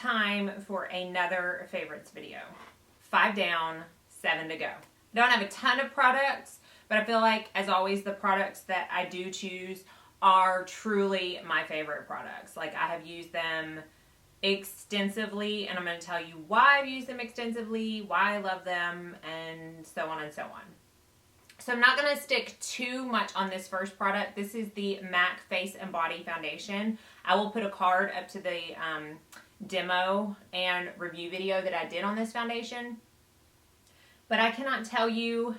time for another favorites video. 5 down, 7 to go. I don't have a ton of products, but I feel like, as always, the products that I do choose are truly my favorite products. Like, I have used them extensively, and I'm going to tell you why I've used them extensively, why I love them, and so on and so on. So I'm not going to stick too much on this first product. This is the MAC Face and Body Foundation. I will put a card up to the demo and review video that I did on this foundation. But I cannot tell you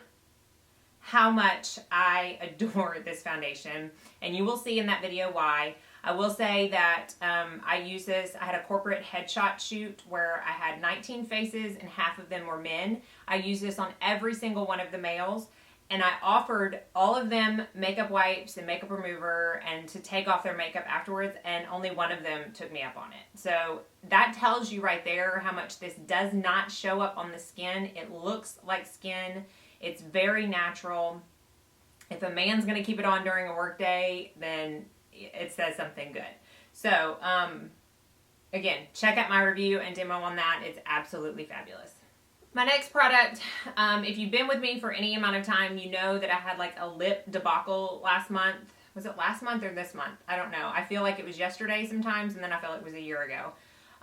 how much I adore this foundation, and you will see in that video why. I will say that I use this. I had a corporate headshot shoot where I had 19 faces and half of them were men. I used this on every single one of the males, and I offered all of them makeup wipes and makeup remover and to take off their makeup afterwards, and only one of them took me up on it. So that tells you right there how much this does not show up on the skin. It looks like skin. It's very natural. If a man's going to keep it on during a work day, then it says something good. So, again, check out my review and demo on that. It's absolutely fabulous. My next product, if you've been with me for any amount of time, you know that I had like a lip debacle last month. Was it last month or this month? I don't know. I feel like it was yesterday sometimes, and then I feel like it was a year ago.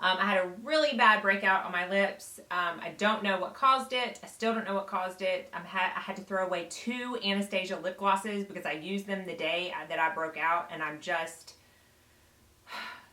I had a really bad breakout on my lips. I don't know what caused it. I still don't know what caused it. I had to throw away 2 Anastasia lip glosses because I used them the day that I broke out, and I'm just,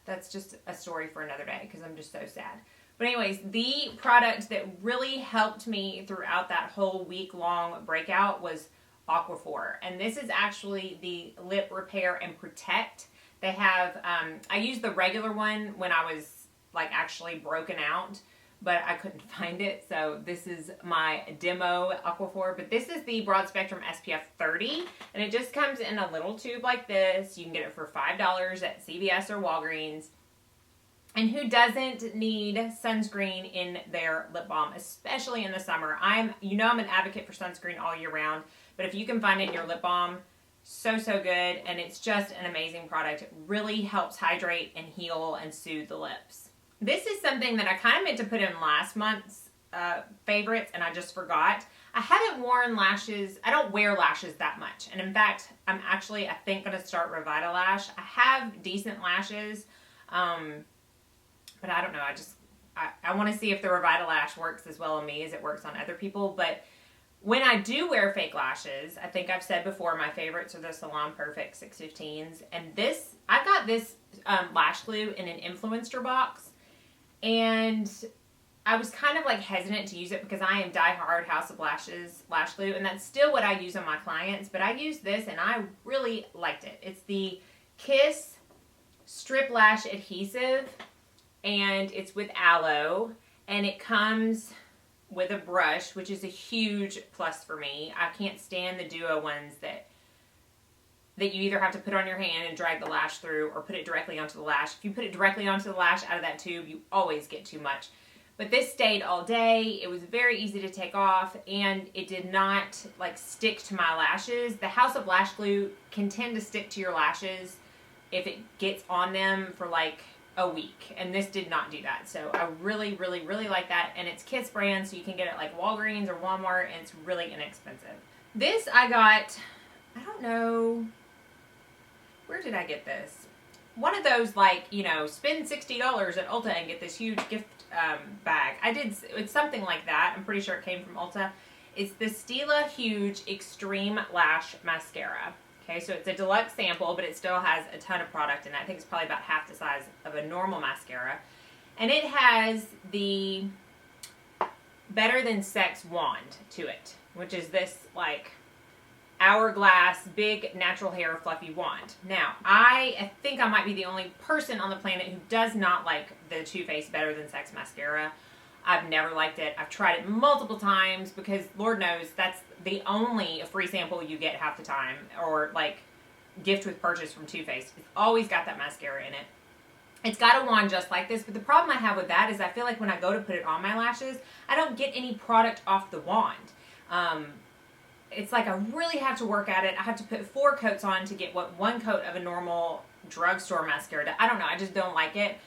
that's just a story for another day because I'm just so sad. But anyways, the product that really helped me throughout that whole week-long breakout was Aquaphor. And this is actually the Lip Repair and Protect. They have, I used the regular one when I was like actually broken out, but I couldn't find it. So this is my demo Aquaphor, but this is the broad spectrum SPF 30, and it just comes in a little tube like this. You can get it for $5 at CVS or Walgreens. And who doesn't need sunscreen in their lip balm, especially in the summer? You know I'm an advocate for sunscreen all year round, but if you can find it in your lip balm, so good, and it's just an amazing product. It really helps hydrate and heal and soothe the lips. This is something that I kind of meant to put in last month's favorites, and I just forgot. I haven't worn lashes. I don't wear lashes that much, and in fact, I'm actually, I think, going to start Revitalash. I have decent lashes, but I don't know. I want to see if the Revitalash works as well on me as it works on other people. But when I do wear fake lashes, I think I've said before, my favorites are the Salon Perfect 615s. And this, I got this lash glue in an Influencer box. And I was kind of like hesitant to use it because I am diehard House of Lashes lash glue. And that's still what I use on my clients. But I used this and I really liked it. It's the Kiss Strip Lash Adhesive. And it's with aloe, and it comes with a brush, which is a huge plus for me. I can't stand the duo ones that you either have to put on your hand and drag the lash through or put it directly onto the lash. If you put it directly onto the lash out of that tube, you always get too much. But this stayed all day. It was very easy to take off, and it did not like stick to my lashes. The House of Lash Glue can tend to stick to your lashes if it gets on them for like a week, and this did not do that. So I really like that, and it's Kiss brand, so you can get it like Walgreens or Walmart, and it's really inexpensive. This I got, I don't know, where did I get this? One of those, like, you know, spend $60 at Ulta and get this huge gift bag. It's something like that. I'm pretty sure it came from Ulta. It's the Stila Huge Extreme Lash Mascara. Okay, so it's a deluxe sample, but it still has a ton of product in it. I think it's probably about half the size of a normal mascara. And it has the Better Than Sex wand to it, which is this, like, hourglass, big, natural hair, fluffy wand. Now, I think I might be the only person on the planet who does not like the Too Faced Better Than Sex mascara. I've never liked it. I've tried it multiple times because Lord knows that's the only free sample you get half the time, or like gift with purchase from Too Faced. It's always got that mascara in it. It's got a wand just like this, but the problem I have with that is I feel like when I go to put it on my lashes, I don't get any product off the wand. It's like I really have to work at it. I have to put 4 coats on to get what 1 coat of a normal drugstore mascara does. I don't know. I just don't like it.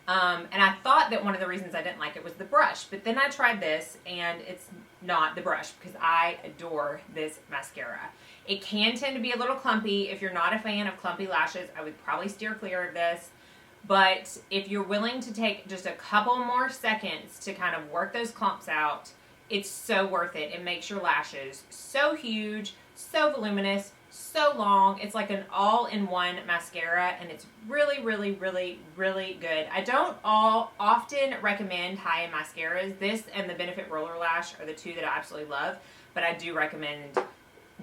And I thought that one of the reasons I didn't like it was the brush, but then I tried this and it's not the brush because I adore this mascara. It can tend to be a little clumpy. If you're not a fan of clumpy lashes, I would probably steer clear of this. But if you're willing to take just a couple more seconds to kind of work those clumps out, it's so worth it. It makes your lashes so huge, so voluminous, so long. It's like an all-in-one mascara, and it's really, really, really, really good. I don't often recommend high-end mascaras. This and the Benefit Roller Lash are the two that I absolutely love, but I do recommend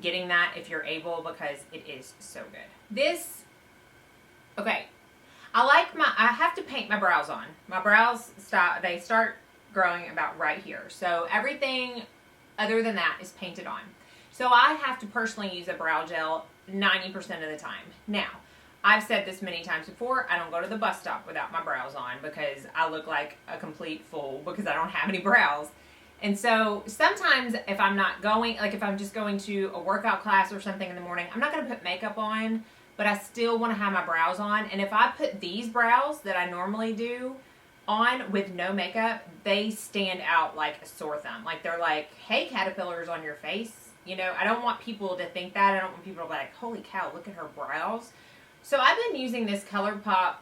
getting that if you're able because it is so good. Okay, I have to paint my brows on. My brows they start growing about right here. So everything other than that is painted on. So I have to personally use a brow gel 90% of the time. Now, I've said this many times before, I don't go to the bus stop without my brows on because I look like a complete fool because I don't have any brows. And so sometimes if I'm not going, like if I'm just going to a workout class or something in the morning, I'm not going to put makeup on, but I still want to have my brows on. And if I put these brows that I normally do on with no makeup, they stand out like a sore thumb. Like they're like, hey, caterpillars on your face. You know, I don't want people to think that. I don't want people to be like, holy cow, look at her brows. So I've been using this ColourPop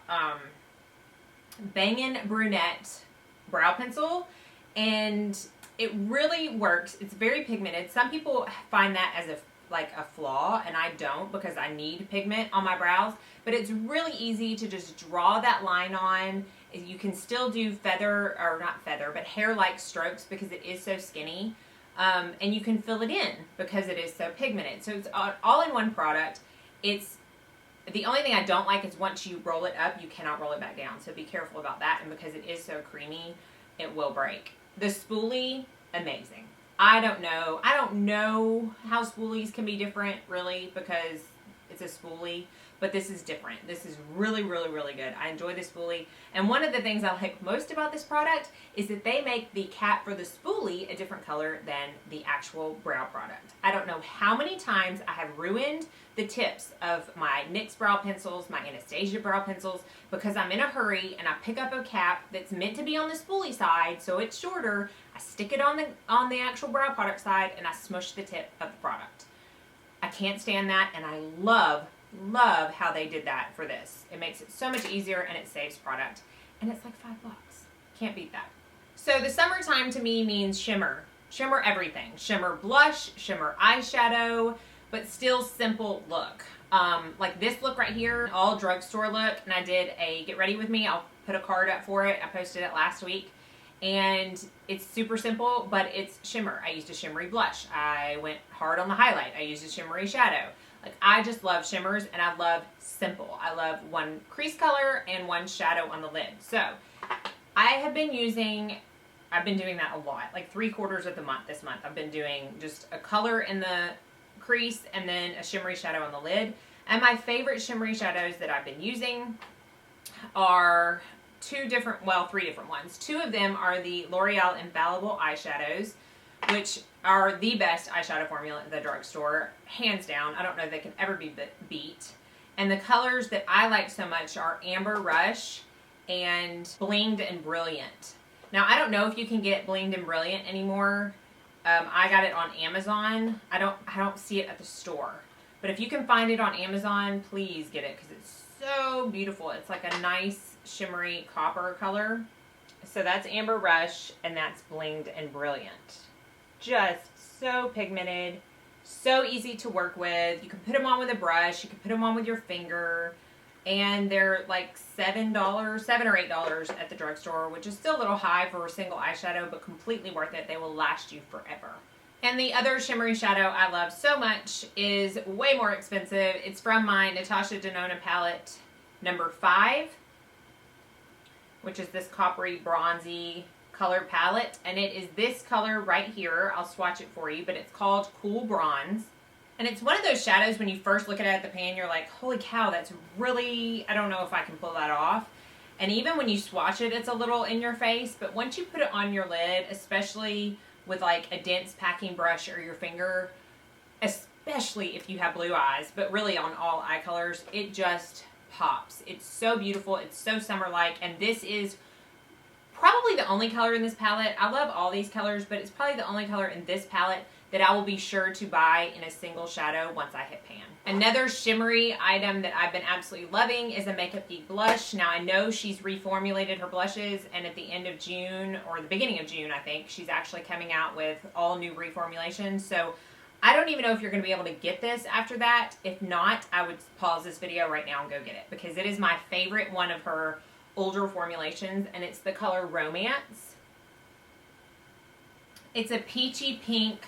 Bangin' Brunette brow pencil, and it really works. It's very pigmented. Some people find that as a flaw, and I don't because I need pigment on my brows. But it's really easy to just draw that line on. You can still do hair-like strokes because it is so skinny. And you can fill it in because it is so pigmented. So it's an all-in-one product. The only thing I don't like is once you roll it up, you cannot roll it back down. So be careful about that. And because it is so creamy, it will break. The spoolie, amazing. I don't know how spoolies can be different, really, because it's a spoolie. But this is different. This is really, really, really good. I enjoy the spoolie. And one of the things I like most about this product is that they make the cap for the spoolie a different color than the actual brow product. I don't know how many times I have ruined the tips of my NYX brow pencils, my Anastasia brow pencils, because I'm in a hurry and I pick up a cap that's meant to be on the spoolie side, so it's shorter. I stick it on the actual brow product side and I smush the tip of the product. I can't stand that, and I love how they did that for this. It makes it so much easier and it saves product. And it's like $5. Can't beat that. So the summertime to me means shimmer. Shimmer everything. Shimmer blush, shimmer eyeshadow, but still simple look. Like this look right here, all drugstore look. And I did a get ready with me. I'll put a card up for it. I posted it last week. And it's super simple, but it's shimmer. I used a shimmery blush. I went hard on the highlight. I used a shimmery shadow. Like, I just love shimmers, and I love simple. I love one crease color and one shadow on the lid. So, I've been doing that a lot. Like 3/4 of the month this month. I've been doing just a color in the crease and then a shimmery shadow on the lid. And my favorite shimmery shadows that I've been using are three different ones. 2 of them are the L'Oreal Infallible eyeshadows, which are the best eyeshadow formula at the drugstore, hands down. I don't know if they can ever be beat. And the colors that I like so much are Amber Rush and Blinged and Brilliant. Now, I don't know if you can get Blinged and Brilliant anymore. I got it on Amazon. I don't see it at the store. But if you can find it on Amazon, please get it because it's so beautiful. It's like a nice shimmery copper color. So that's Amber Rush and that's Blinged and Brilliant. Just so pigmented, so easy to work with. You can put them on with a brush, you can put them on with your finger, and they're like $7 or $8 at the drugstore, which is still a little high for a single eyeshadow, but completely worth it. They will last you forever. And the other shimmery shadow I love so much is way more expensive. It's from my Natasha Denona palette number 5, which is this coppery bronzy color palette, and it is this color right here. I'll swatch it for you, but it's called Cool Bronze. And it's one of those shadows when you first look at it at the pan, you're like, holy cow, that's really, I don't know if I can pull that off. And even when you swatch it, it's a little in your face, but once you put it on your lid, especially with like a dense packing brush or your finger, especially if you have blue eyes, but really on all eye colors, it just pops. It's so beautiful. It's so summer-like, and this is probably the only color in this palette. I love all these colors, but it's probably the only color in this palette that I will be sure to buy in a single shadow once I hit pan. Another shimmery item that I've been absolutely loving is a Makeup Geek blush. Now I know she's reformulated her blushes, and at the end of June, or the beginning of June I think, she's actually coming out with all new reformulations. So I don't even know if you're going to be able to get this after that. If not, I would pause this video right now and go get it, because it is my favorite one of her older formulations, and it's the color Romance. It's a peachy pink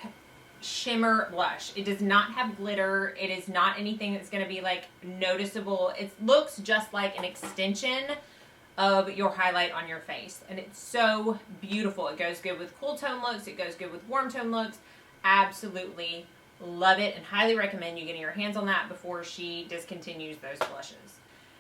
shimmer blush. It does not have glitter. It is not anything that's going to be like noticeable. It looks just like an extension of your highlight on your face, and it's so beautiful. It goes good with cool tone looks. It goes good with warm tone looks. Absolutely love it, and highly recommend you getting your hands on that before she discontinues those blushes.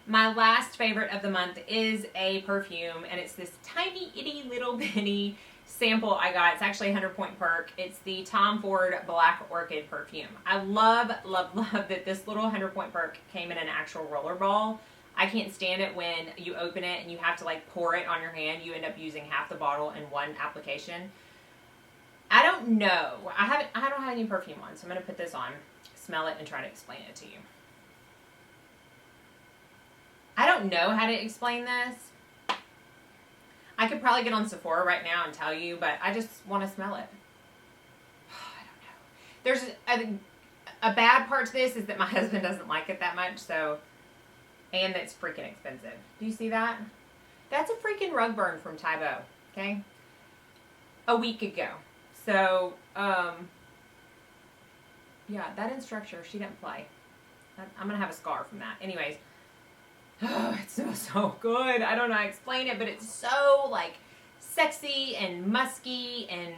My last favorite of the month is a perfume, and it's this tiny itty little bitty sample I got. It's actually a 100-point perk. It's the Tom Ford Black Orchid perfume. I love, love, love that this little 100-point perk came in an actual roller ball. I can't stand it when you open it and you have to like pour it on your hand. You end up using half the bottle in one application. I don't know. I don't have any perfume on, so I'm going to put this on, smell it, and try to explain it to you. I don't know how to explain this. I could probably get on Sephora right now and tell you, but I just want to smell it. I don't know. There's a bad part to this is that my husband doesn't like it that much, so, and it's freaking expensive. Do you see that? That's a freaking rug burn from Tybo, okay? A week ago. So, yeah, that instructor, she didn't play. I'm going to have a scar from that. Anyways. Oh, it smells so good. I don't know how to explain it, but it's so like sexy and musky and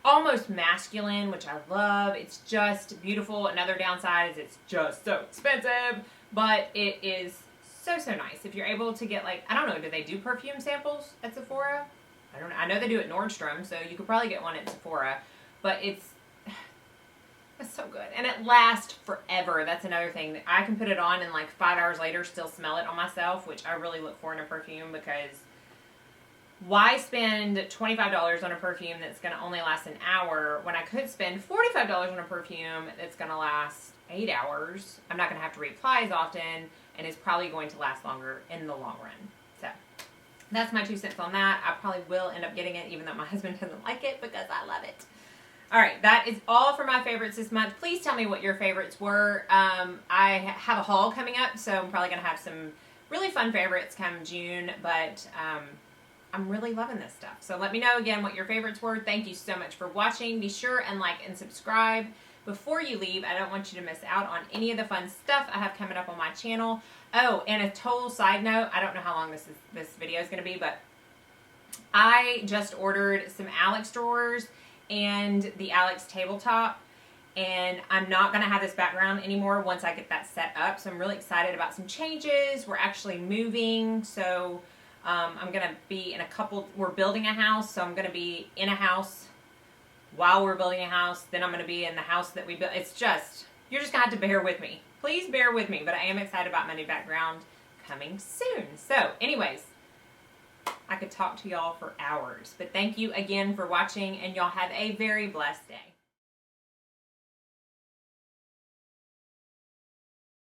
almost masculine, which I love. It's just beautiful. Another downside is it's just so expensive, but it is so, so nice. If you're able to get like, I don't know, do they do perfume samples at Sephora? I don't know. I know they do at Nordstrom, so you could probably get one at Sephora, but it's so good, and it lasts forever. That's another thing. That I can put it on and like 5 hours later still smell it on myself, which I really look for in a perfume, because why spend $25 on a perfume that's going to only last an hour when I could spend $45 on a perfume that's going to last 8 hours. I'm not going to have to reapply as often, and is probably going to last longer in the long run. So that's my 2 cents on that. I probably will end up getting it, even though my husband doesn't like it, because I love it. Alright, that is all for my favorites this month. Please tell me what your favorites were. I have a haul coming up, so I'm probably going to have some really fun favorites come June, but I'm really loving this stuff. So let me know again what your favorites were. Thank you so much for watching. Be sure and like and subscribe before you leave. I don't want you to miss out on any of the fun stuff I have coming up on my channel. Oh, and a total side note, I don't know how long this video is going to be, but I just ordered some Alex drawers and the Alex tabletop, and I'm not going to have this background anymore once I get that set up, so I'm really excited about some changes. We're actually moving, so I'm going to be in we're building a house, so I'm going to be in a house while we're building a house, then I'm going to be in the house that we built. It's just, you're just going to have to bear with me. Please bear with me, but I am excited about my new background coming soon. So, anyways, I could talk to y'all for hours, but thank you again for watching, and y'all have a very blessed day.